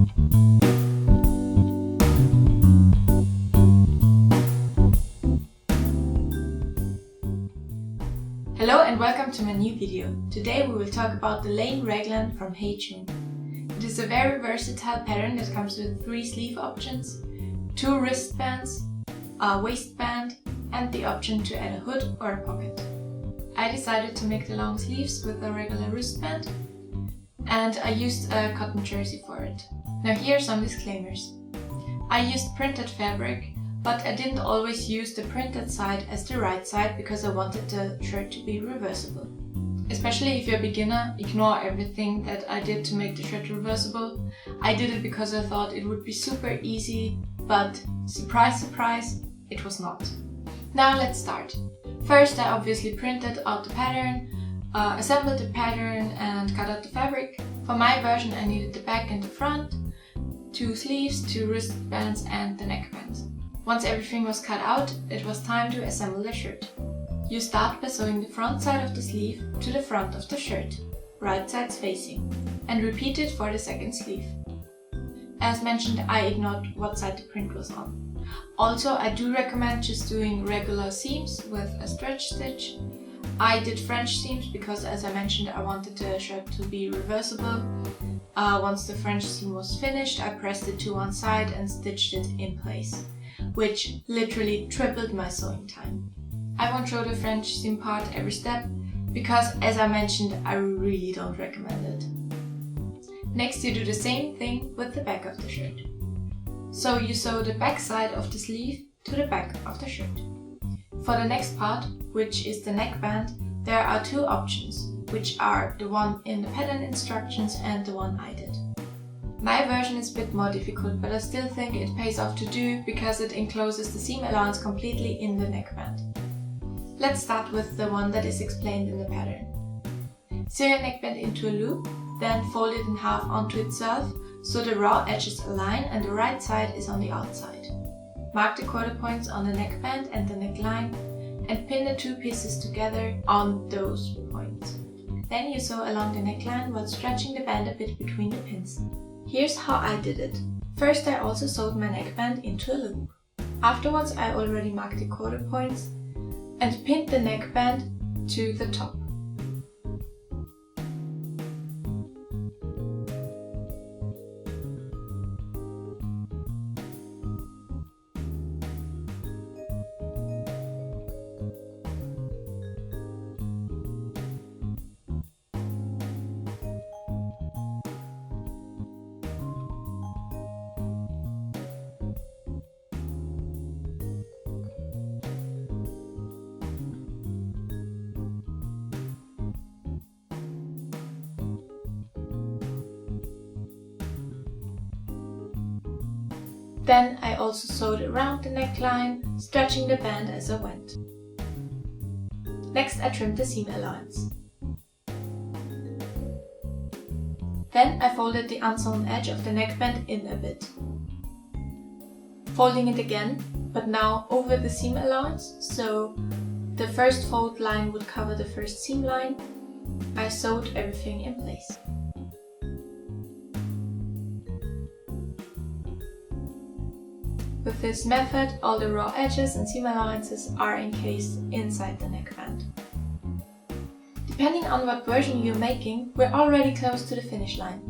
Hello and welcome to my new video. Today we will talk about the Lane Raglan from Hey June. It is a very versatile pattern that comes with 3 sleeve options, 2 wristbands, a waistband and the option to add a hood or a pocket. I decided to make the long sleeves with a regular wristband and I used a cotton jersey for it. Now here are some disclaimers. I used printed fabric, but I didn't always use the printed side as the right side because I wanted the shirt to be reversible. Especially if you're a beginner, ignore everything that I did to make the shirt reversible. I did it because I thought it would be super easy, but surprise surprise, it was not. Now let's start. First I obviously printed out the pattern, assembled the pattern and cut out the fabric. For my version I needed the back and the front, 2 sleeves, 2 wristbands and the neckband. Once everything was cut out, it was time to assemble the shirt. You start by sewing the front side of the sleeve to the front of the shirt, right sides facing, and repeat it for the second sleeve. As mentioned, I ignored what side the print was on. Also, I do recommend just doing regular seams with a stretch stitch. I did French seams because, as I mentioned, I wanted the shirt to be reversible. Once the French seam was finished, I pressed it to one side and stitched it in place, which literally tripled my sewing time. I won't show the French seam part every step because, as I mentioned, I really don't recommend it. Next you do the same thing with the back of the shirt. So you sew the back side of the sleeve to the back of the shirt. For the next part, which is the neckband, there are 2 options, which are the one in the pattern instructions and the one I did. My version is a bit more difficult, but I still think it pays off to do because it encloses the seam allowance completely in the neckband. Let's start with the one that is explained in the pattern. Sew your neckband into a loop, then fold it in half onto itself so the raw edges align and the right side is on the outside. Mark the quarter points on the neckband and the neckline and pin the 2 pieces together on those points. Then you sew along the neckline while stretching the band a bit between the pins. Here's how I did it. First I also sewed my neckband into a loop. Afterwards I already marked the quarter points and pinned the neckband to the top. Then I also sewed around the neckline, stretching the band as I went. Next I trimmed the seam allowance. Then I folded the unsewn edge of the neckband in a bit. Folding it again, but now over the seam allowance, so the first fold line would cover the first seam line, I sewed everything in place. With this method, all the raw edges and seam allowances are encased inside the neckband. Depending on what version you're making, we're already close to the finish line.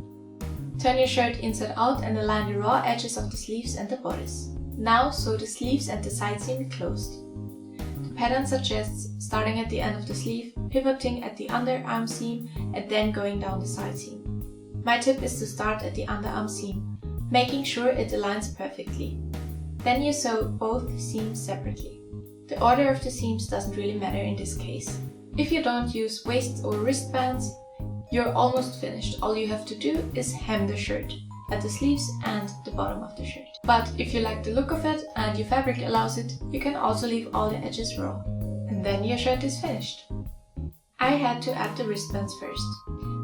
Turn your shirt inside out and align the raw edges of the sleeves and the bodice. Now sew the sleeves and the side seam closed. The pattern suggests starting at the end of the sleeve, pivoting at the underarm seam and then going down the side seam. My tip is to start at the underarm seam, making sure it aligns perfectly. Then you sew both seams separately. The order of the seams doesn't really matter in this case. If you don't use waist or wristbands, you're almost finished. All you have to do is hem the shirt at the sleeves and the bottom of the shirt. But if you like the look of it and your fabric allows it, you can also leave all the edges raw. And then your shirt is finished. I had to add the wristbands first.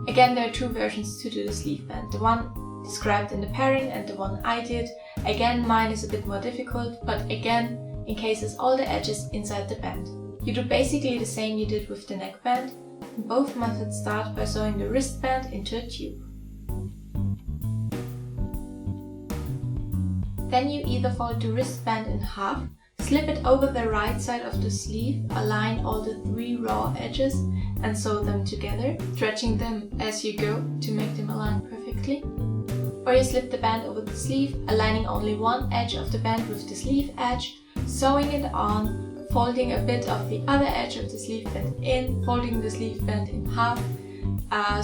Again, there are 2 versions to do the sleeve band. The one described in the pattern and the one I did. Again, mine is a bit more difficult, but again, encases all the edges inside the band. You do basically the same you did with the neckband, and both methods start by sewing the wristband into a tube. Then you either fold the wristband in half, slip it over the right side of the sleeve, align all the 3 raw edges and sew them together, stretching them as you go to make them align perfectly. Or you slip the band over the sleeve, aligning only one edge of the band with the sleeve edge, sewing it on, folding a bit of the other edge of the sleeve band in, folding the sleeve band in half,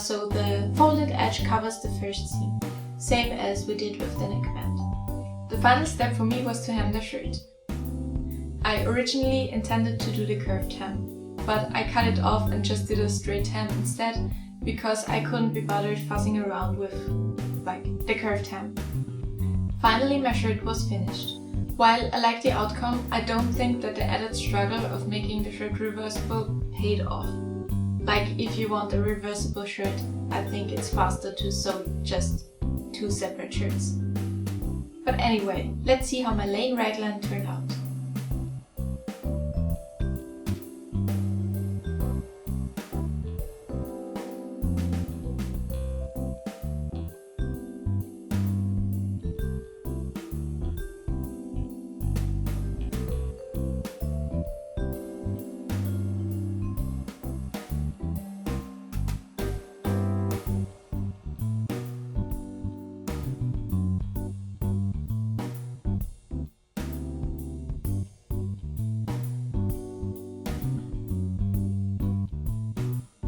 so the folded edge covers the first seam, same as we did with the neckband. The final step for me was to hem the shirt. I originally intended to do the curved hem, but I cut it off and just did a straight hem instead because I couldn't be bothered fussing around with the curved hem. Finally, my shirt was finished. While I like the outcome, I don't think that the added struggle of making the shirt reversible paid off. If you want a reversible shirt, I think it's faster to sew just 2 separate shirts. But anyway, let's see how my Lane Raglan turned out.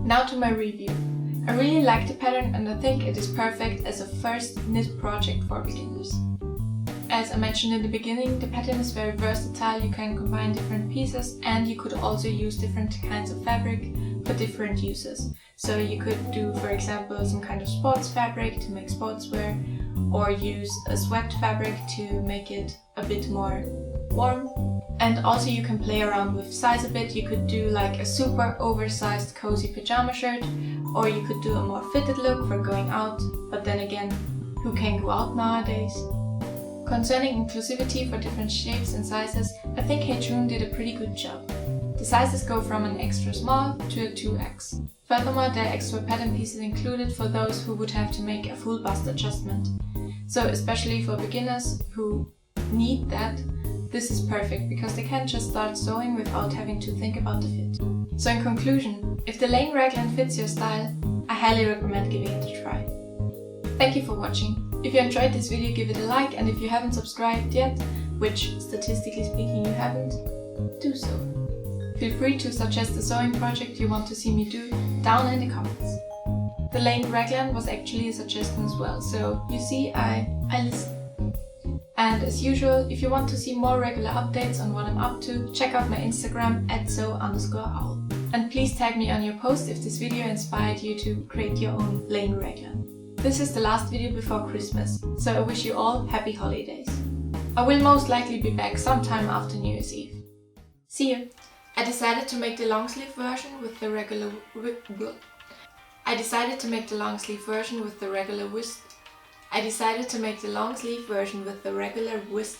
Now to my review. I really like the pattern and I think it is perfect as a first knit project for beginners. As I mentioned in the beginning, the pattern is very versatile, you can combine different pieces and you could also use different kinds of fabric for different uses. So you could do, for example, some kind of sports fabric to make sportswear, or use a sweat fabric to make it a bit more warm. And also you can play around with size a bit. You could do like a super oversized cozy pajama shirt, or you could do a more fitted look for going out, but then again, who can go out nowadays? Concerning inclusivity for different shapes and sizes, I think HeyJune did a pretty good job. The sizes go from an extra small to a 2X. Furthermore, there are extra pattern pieces included for those who would have to make a full bust adjustment. So especially for beginners who need that, this is perfect because they can just start sewing without having to think about the fit. So in conclusion, if the Lane Raglan fits your style, I highly recommend giving it a try. Thank you for watching. If you enjoyed this video, give it a like, and if you haven't subscribed yet, which statistically speaking you haven't, do so. Feel free to suggest a sewing project you want to see me do down in the comments. The Lane Raglan was actually a suggestion as well, so you see, I listen. And as usual, if you want to see more regular updates on what I'm up to, check out my Instagram @sew_owl. And please tag me on your post if this video inspired you to create your own Lane Raglan. This is the last video before Christmas, so I wish you all happy holidays. I will most likely be back sometime after New Year's Eve. See you! I decided to make the long sleeve version with the regular I decided to make the long sleeve version with the regular waist. I decided to make the long sleeve version with the regular waist.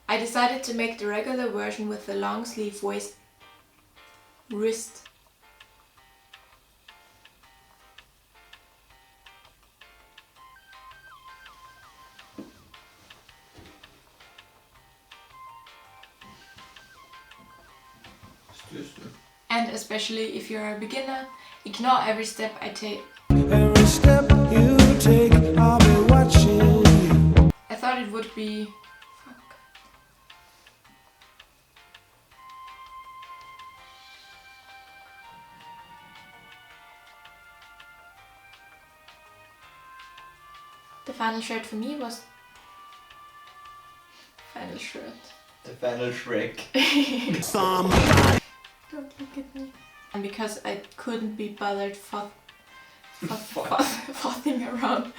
I decided to make the regular version with the long sleeve wrist. And especially if you're a beginner, ignore every step I take. Every step you take, I'll be watching you. I thought it would be... The final shirt for me was... Final shirt. The final Shrek. Don't look at me. And because I couldn't be bothered fucking around.